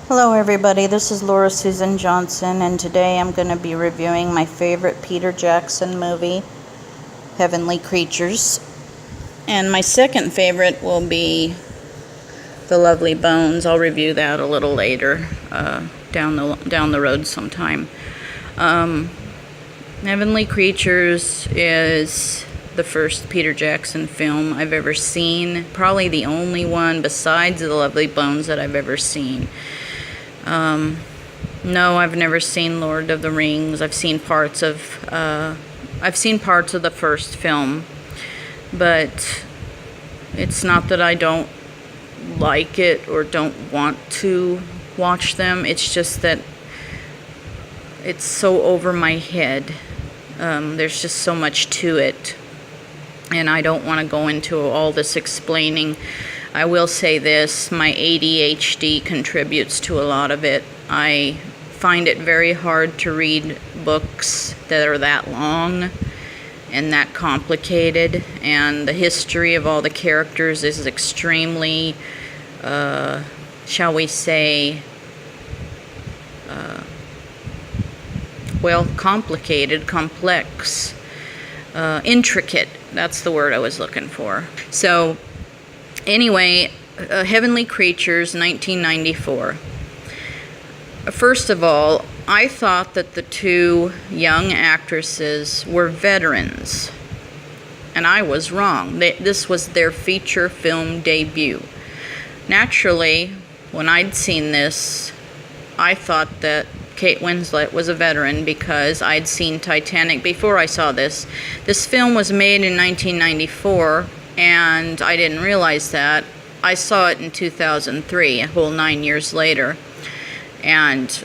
Hello everybody, this is Laura Susan Johnson, and today I'm going to be reviewing my favorite Peter Jackson movie, Heavenly Creatures. And my second favorite will be The Lovely Bones. I'll review that a little later, down the road sometime. Heavenly Creatures is the first Peter Jackson film I've ever seen. Probably the only one besides The Lovely Bones that I've ever seen. No, I've never seen Lord of the Rings. I've seen parts of the first film, but it's not that I don't like it or don't want to watch them. It's just that it's so over my head. There's just so much to it, and I don't want to go into all this explaining. I will say this, my ADHD contributes to a lot of it. I find it very hard to read books that are that long and that complicated, and the history of all the characters is extremely, shall we say, complicated, complex, intricate. That's the word I was looking for. So, anyway, Heavenly Creatures, 1994. First of all, I thought that the two young actresses were veterans, and I was wrong. This was their feature film debut. Naturally, when I'd seen this, I thought that Kate Winslet was a veteran because I'd seen Titanic before I saw this. This film was made in 1994, and I didn't realize that. I saw it in 2003, a whole 9 years later, and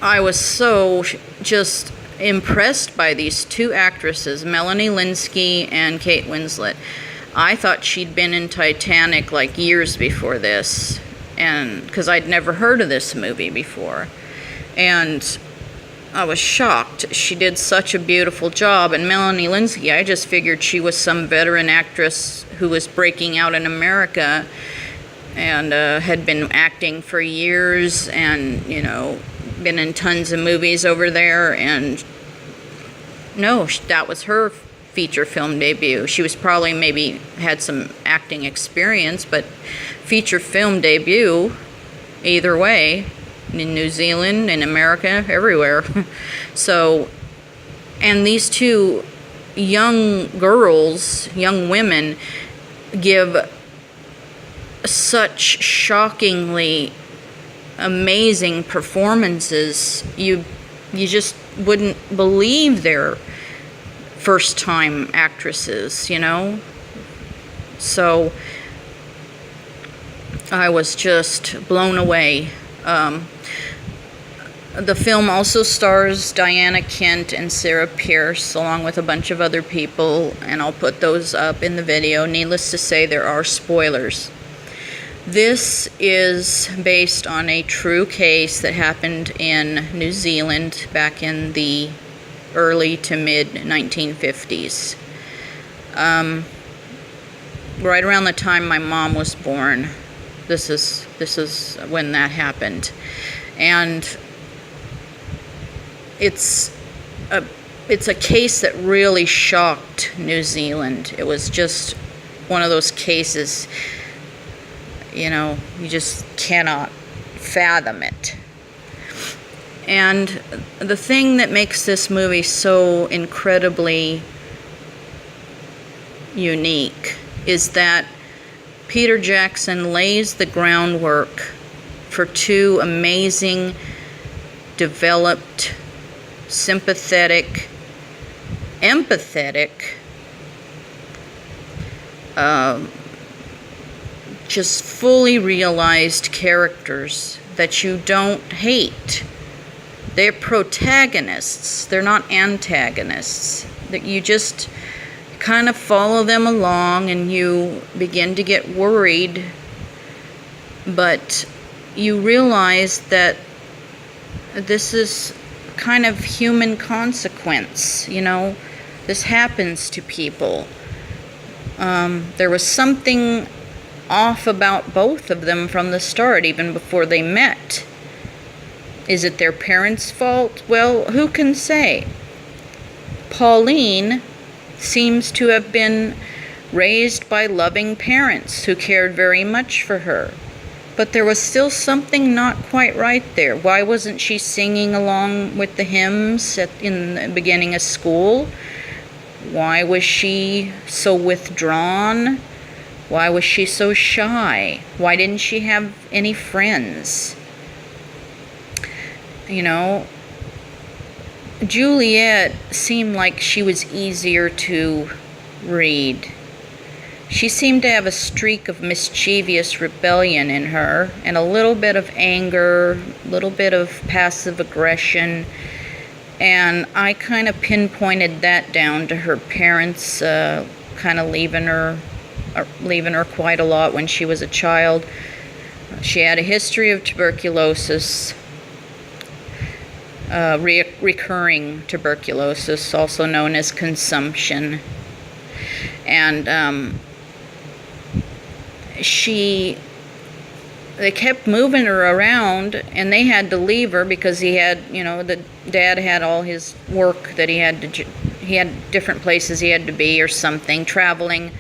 I was so just impressed by these two actresses, Melanie Lynskey and Kate Winslet. I thought she'd been in Titanic like years before this, and because I'd never heard of this movie before, and I was shocked. She did such a beautiful job. And Melanie Lynskey, I just figured she was some veteran actress who was breaking out in America and had been acting for years and, been in tons of movies over there. And no, that was her feature film debut. She was probably maybe had some acting experience, but feature film debut, either way, in New Zealand, in America, everywhere. So, and these two young girls, young women, give such shockingly amazing performances. You just wouldn't believe they're first-time actresses, So, I was just blown away. The film also stars Diana Kent and Sarah Pierce, along with a bunch of other people, and I'll put those up in the video. Needless to say, there are spoilers. This is based on a true case that happened in New Zealand back in the early to mid 1950s. Right around the time my mom was born. This is when that happened. And it's a case that really shocked New Zealand. It was just one of those cases, you just cannot fathom it. And the thing that makes this movie so incredibly unique is that Peter Jackson lays the groundwork for two amazing, developed, sympathetic, empathetic, just fully realized characters that you don't hate. They're protagonists, they're not antagonists. That you just kind of follow them along and you begin to get worried, but you realize that this is kind of human consequence, This happens to people. There was something off about both of them from the start, even before they met. Is it their parents' fault? Well, who can say? Pauline seems to have been raised by loving parents who cared very much for her. But there was still something not quite right there. Why wasn't she singing along with the hymns in the beginning of school? Why was she so withdrawn? Why was she so shy? Why didn't she have any friends? You know, Juliet seemed like she was easier to read. She seemed to have a streak of mischievous rebellion in her, and a little bit of anger, a little bit of passive aggression, and I kind of pinpointed that down to her parents kind of leaving her quite a lot when she was a child. She had a history of tuberculosis, recurring tuberculosis, also known as consumption, and they kept moving her around, and they had to leave her because he had, the dad had all his work that he had different places he had to be or something, traveling,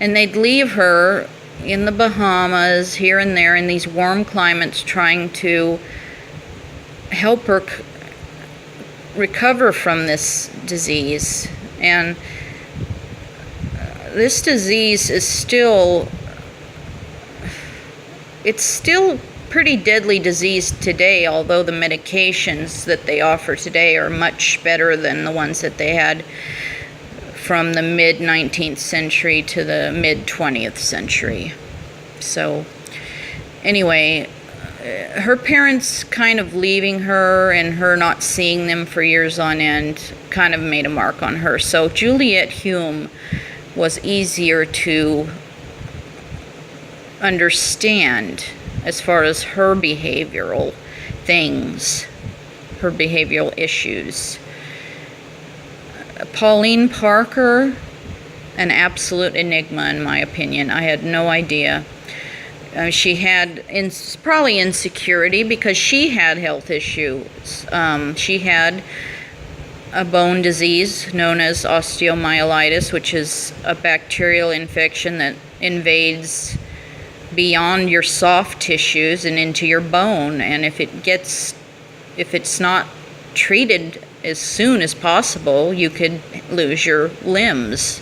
and they'd leave her in the Bahamas, here and there, in these warm climates, trying to help her recover from this disease. And this disease is still pretty deadly disease today, although the medications that they offer today are much better than the ones that they had from the mid-19th century to the mid-20th century. So anyway, her parents kind of leaving her and her not seeing them for years on end kind of made a mark on her. So Juliet Hume was easier to understand as far as her behavioral things, her behavioral issues. Pauline Parker, an absolute enigma in my opinion. I had no idea. She had probably insecurity because she had health issues. She had a bone disease known as osteomyelitis, which is a bacterial infection that invades beyond your soft tissues and into your bone, and if it's not treated as soon as possible, you could lose your limbs,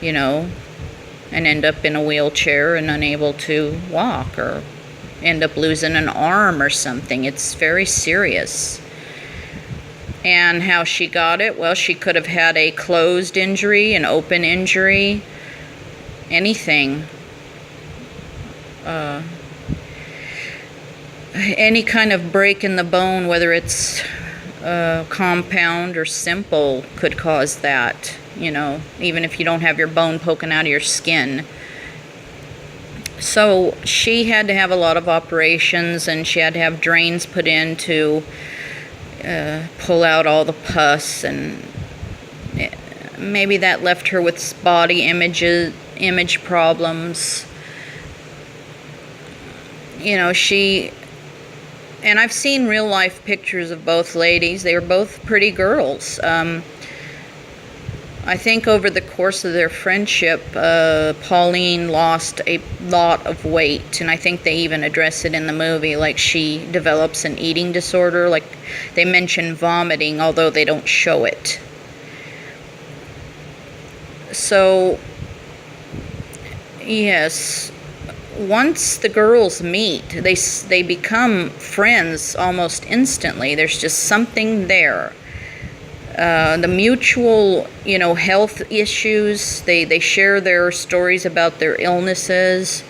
and end up in a wheelchair and unable to walk, or end up losing an arm or something. It's very serious. And how she got it? Well, she could have had a closed injury, an open injury, anything. Any kind of break in the bone, whether it's compound or simple, could cause that, even if you don't have your bone poking out of your skin. So she had to have a lot of operations, and she had to have drains put in to pull out all the pus, and maybe that left her with body image problems. And I've seen real life pictures of both ladies. They were both pretty girls. I think over the course of their friendship, Pauline lost a lot of weight, and I think they even address it in the movie, like she develops an eating disorder, like they mention vomiting, although they don't show it. So, yes, once the girls meet, they become friends almost instantly. There's just something there. The mutual, health issues, they share their stories about their illnesses.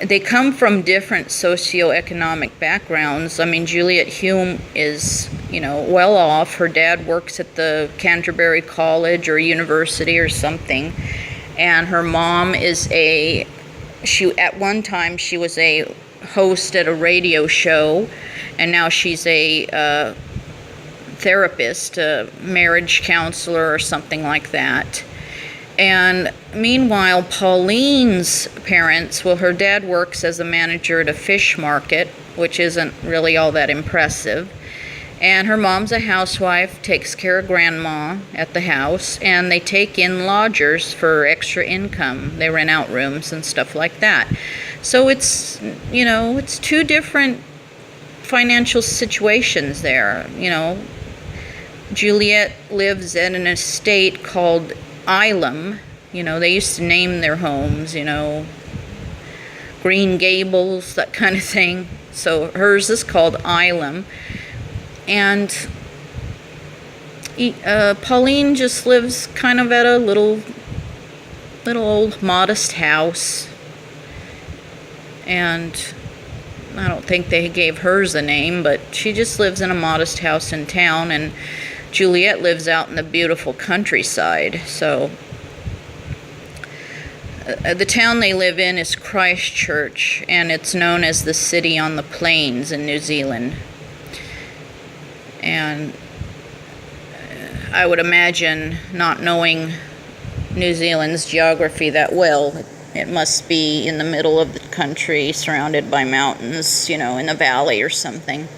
They come from different socioeconomic backgrounds. I mean, Juliet Hume is, well off. Her dad works at the Canterbury College or university or something. And her mom is at one time she was a host at a radio show, and now she's a therapist, a marriage counselor or something like that. And meanwhile, Pauline's parents, well, her dad works as a manager at a fish market, which isn't really all that impressive. And her mom's a housewife, takes care of grandma at the house, and they take in lodgers for extra income. They rent out rooms and stuff like that. So it's, it's two different financial situations there. Juliet lives at an estate called Ilam. They used to name their homes, Green Gables, that kind of thing. So hers is called Ilam. And Pauline just lives kind of at a little old modest house. And I don't think they gave hers a name, but she just lives in a modest house in town, and Juliet lives out in the beautiful countryside. So the town they live in is Christchurch, and it's known as the city on the plains in New Zealand. And I would imagine, not knowing New Zealand's geography that well, it must be in the middle of the country, surrounded by mountains, in a valley or something.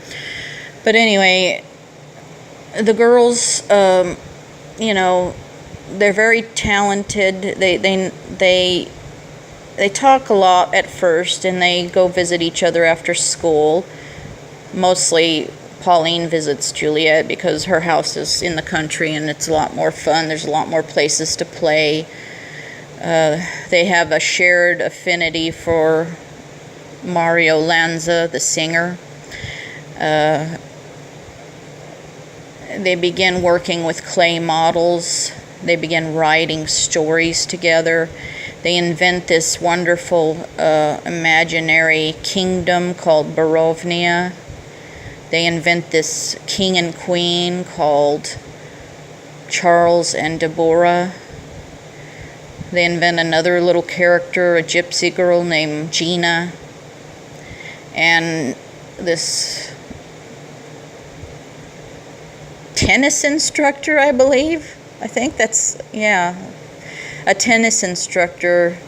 But anyway, the girls, they're very talented. They talk a lot at first, and they go visit each other after school. Mostly Pauline visits Juliet because her house is in the country and it's a lot more fun. There's a lot more places to play. They have a shared affinity for Mario Lanza, the singer. They begin working with clay models. They begin writing stories together. They invent this wonderful imaginary kingdom called Barovnia. They invent this king and queen called Charles and Deborah. They invent another little character, a gypsy girl named Gina. And this tennis instructor, I believe. I think that's, a tennis instructor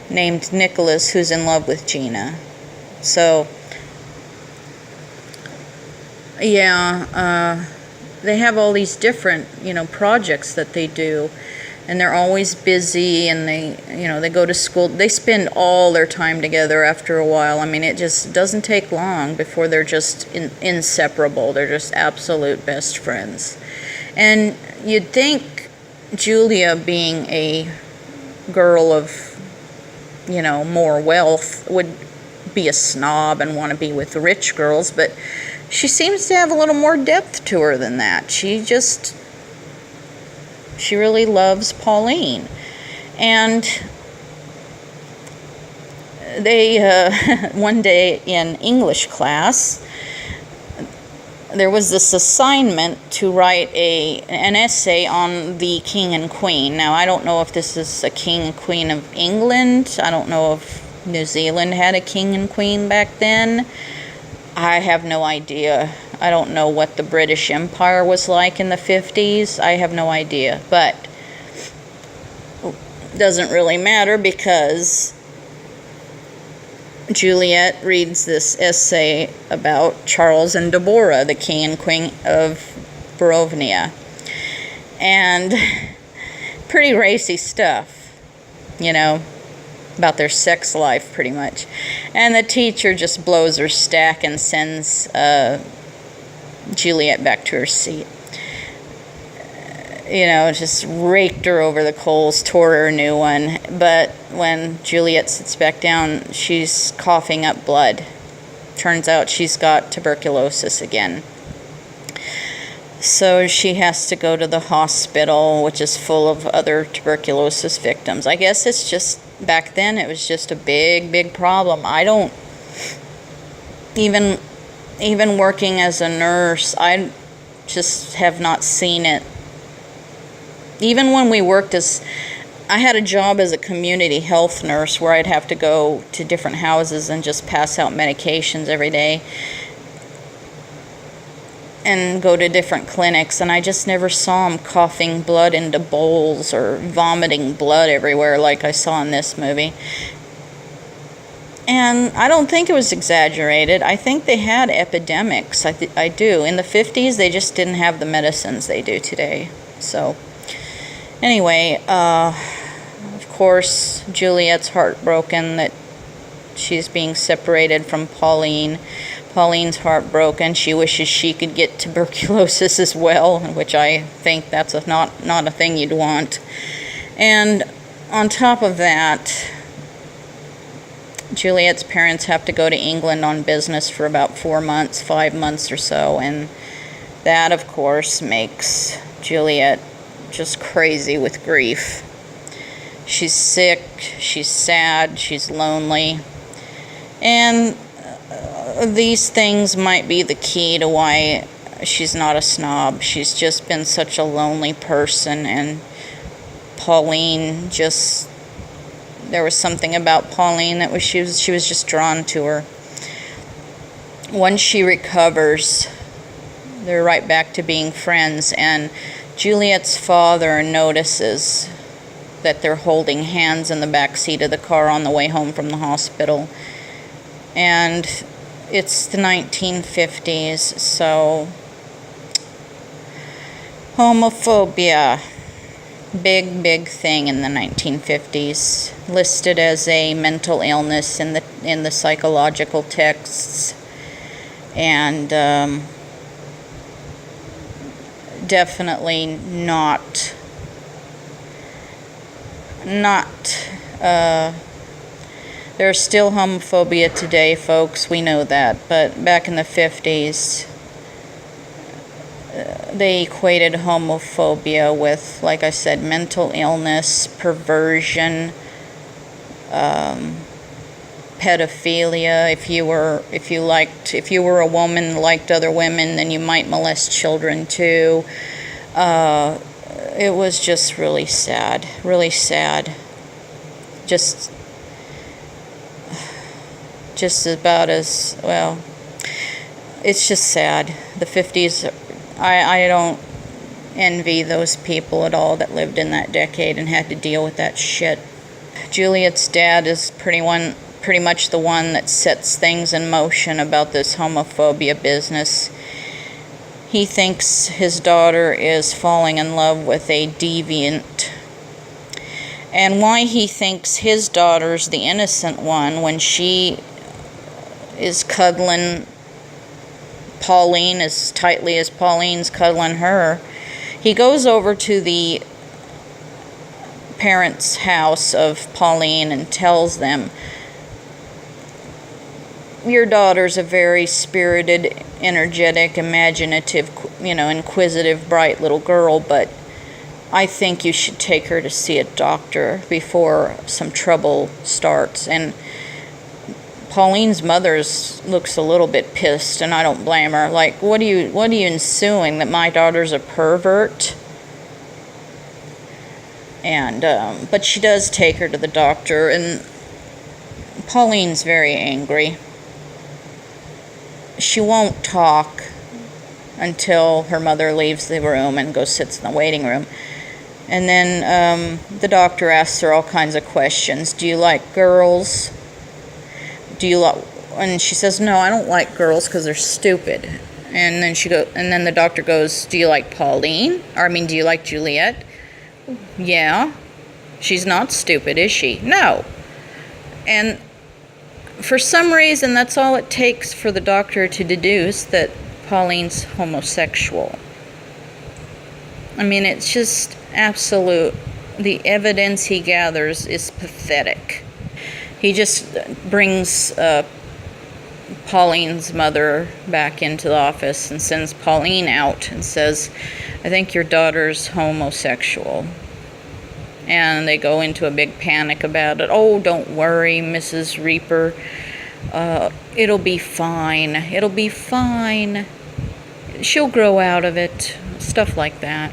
named Nicholas who's in love with Gina. So, they have all these different, projects that they do, and they're always busy, and they go to school. They spend all their time together after a while. I mean, it just doesn't take long before they're just inseparable. They're just absolute best friends. And you'd think Julia, being a girl of, more wealth, would be a snob and want to be with rich girls, but she seems to have a little more depth to her than that. She really loves Pauline. And they, one day in English class, there was this assignment to write an essay on the king and queen. Now, I don't know if this is a king and queen of England. I don't know if New Zealand had a king and queen back then. I have no idea. I don't know what the British Empire was like in the 50s. I have no idea. But it doesn't really matter, because Juliet reads this essay about Charles and Deborah, the king and queen of Barovnia. And pretty racy stuff, about their sex life, pretty much. And the teacher just blows her stack and sends Juliet back to her seat. Just raked her over the coals, tore her a new one. But when Juliet sits back down, she's coughing up blood. Turns out she's got tuberculosis again. So she has to go to the hospital, which is full of other tuberculosis victims. I guess it's just, back then, it was just a big, big problem. I don't, even working as a nurse, I just have not seen it. Even when we worked I had a job as a community health nurse where I'd have to go to different houses and just pass out medications every day. and go to different clinics, and I just never saw him coughing blood into bowls or vomiting blood everywhere like I saw in this movie. And I don't think it was exaggerated. I think they had epidemics. I do. In the 50s, they just didn't have the medicines they do today. So, anyway, of course, Juliet's heartbroken that she's being separated from Pauline. Pauline's heartbroken. She wishes she could get tuberculosis as well, which I think that's not a thing you'd want. And on top of that, Juliet's parents have to go to England on business for about 4 months, 5 months or so, and that, of course, makes Juliet just crazy with grief. She's sick, she's sad, she's lonely, and these things might be the key to why she's not a snob. She's just been such a lonely person, and Pauline just... there was something about Pauline that she was just drawn to her. Once she recovers, they're right back to being friends, and Juliet's father notices that they're holding hands in the back seat of the car on the way home from the hospital. And it's the 1950s, so homophobia, big thing in the 1950s, listed as a mental illness in the psychological texts, and definitely not there's still homophobia today, folks, we know that, but back in the 50s they equated homophobia with, like I said, mental illness, perversion, pedophilia. If you were a woman, liked other women, then you might molest children too. It was just really sad, really sad. Just about as well. It's just sad. The 50s. I don't envy those people at all that lived in that decade and had to deal with that shit. Juliet's dad is pretty much the one that sets things in motion about this homophobia business. He thinks his daughter is falling in love with a deviant. And why he thinks his daughter's the innocent one when she is cuddling Pauline as tightly as Pauline's cuddling her. He goes over to the parents' house of Pauline and tells them, your daughter's a very spirited, energetic, imaginative, inquisitive, bright little girl, but I think you should take her to see a doctor before some trouble starts. And Pauline's mother looks a little bit pissed, and I don't blame her. Like, what are you insinuating, that my daughter's a pervert? And but she does take her to the doctor, and Pauline's very angry. She won't talk until her mother leaves the room and goes sits in the waiting room. And then the doctor asks her all kinds of questions. Do you like girls? And she says, no, I don't like girls because they're stupid. And then the doctor goes, do you like Pauline? Do you like Juliet? Yeah. She's not stupid, is she? No. And for some reason, that's all it takes for the doctor to deduce that Pauline's homosexual. It's just absolute. The evidence he gathers is pathetic. He just brings Pauline's mother back into the office and sends Pauline out and says, I think your daughter's homosexual. And they go into a big panic about it. Oh, don't worry, Mrs. Reaper. It'll be fine. It'll be fine. She'll grow out of it. Stuff like that.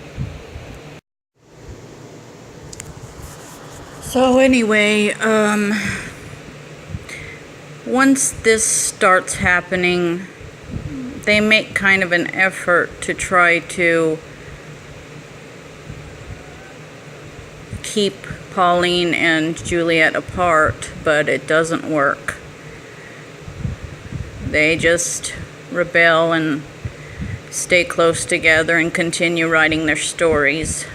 So anyway, once this starts happening, they make kind of an effort to try to keep Pauline and Juliet apart, but it doesn't work. They just rebel and stay close together and continue writing their stories.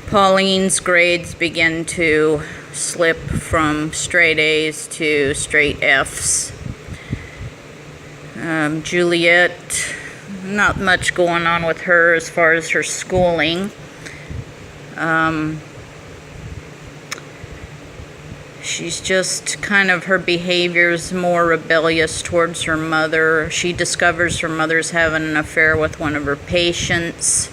Pauline's grades begin to slip from straight A's to straight F's. Juliet, not much going on with her as far as her schooling. She's just kind of, her behavior's more rebellious towards her mother. She discovers her mother's having an affair with one of her patients.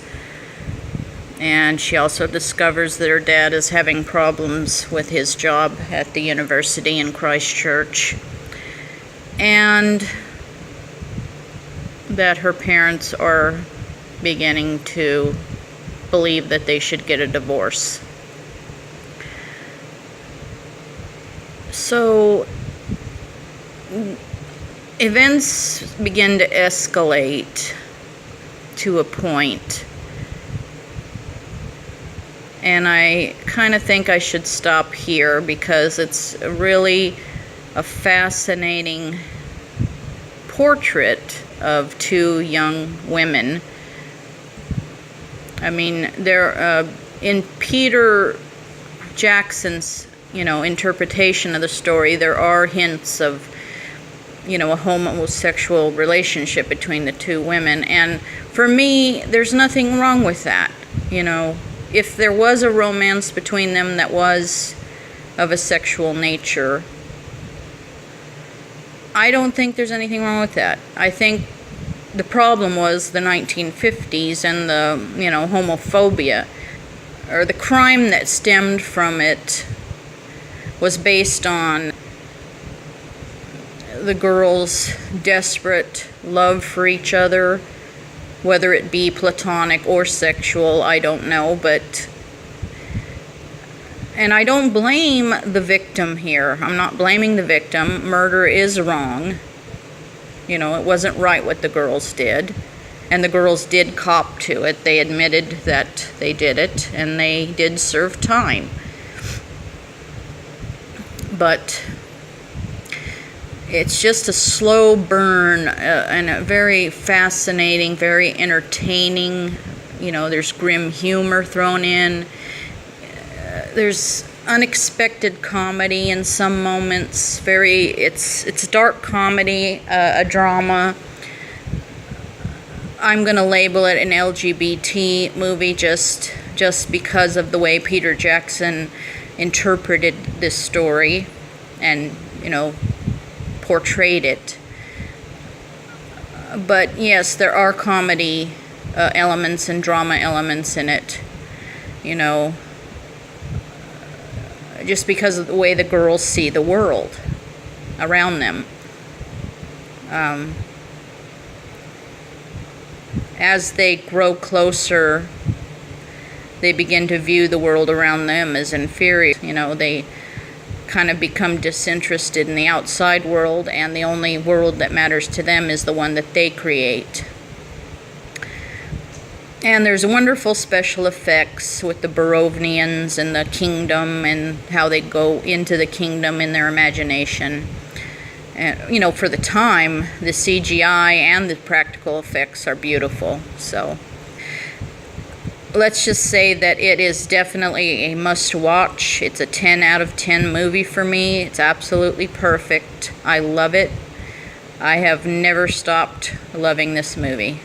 And she also discovers that her dad is having problems with his job at the university in Christchurch. And that her parents are beginning to believe that they should get a divorce. So events begin to escalate to a point, and I kind of think I should stop here because it's really a fascinating portrait of two young women. I mean, they're in Peter Jackson's, interpretation of the story, there are hints of, a homosexual relationship between the two women. And for me, there's nothing wrong with that. If there was a romance between them that was of a sexual nature, I don't think there's anything wrong with that. I think the problem was the 1950s and the, homophobia, or the crime that stemmed from it was based on the girls' desperate love for each other, whether it be platonic or sexual, I don't know, and I don't blame the victim here. I'm not blaming the victim. Murder is wrong. It wasn't right what the girls did, and the girls did cop to it. They admitted that they did it, and they did serve time. But it's just a slow burn and a very fascinating, very entertaining. There's grim humor thrown in. There's unexpected comedy in some moments. It's dark comedy, a drama. I'm going to label it an LGBT movie just because of the way Peter Jackson interpreted this story and, portrayed it. But yes, there are comedy elements and drama elements in it, just because of the way the girls see the world around them. As they grow closer, they begin to view the world around them as inferior. They kind of become disinterested in the outside world, and the only world that matters to them is the one that they create. And there's wonderful special effects with the Barovnians and the kingdom and how they go into the kingdom in their imagination. And, for the time, the CGI and the practical effects are beautiful. So let's just say that it is definitely a must-watch. It's a 10 out of 10 movie for me. It's absolutely perfect. I love it. I have never stopped loving this movie.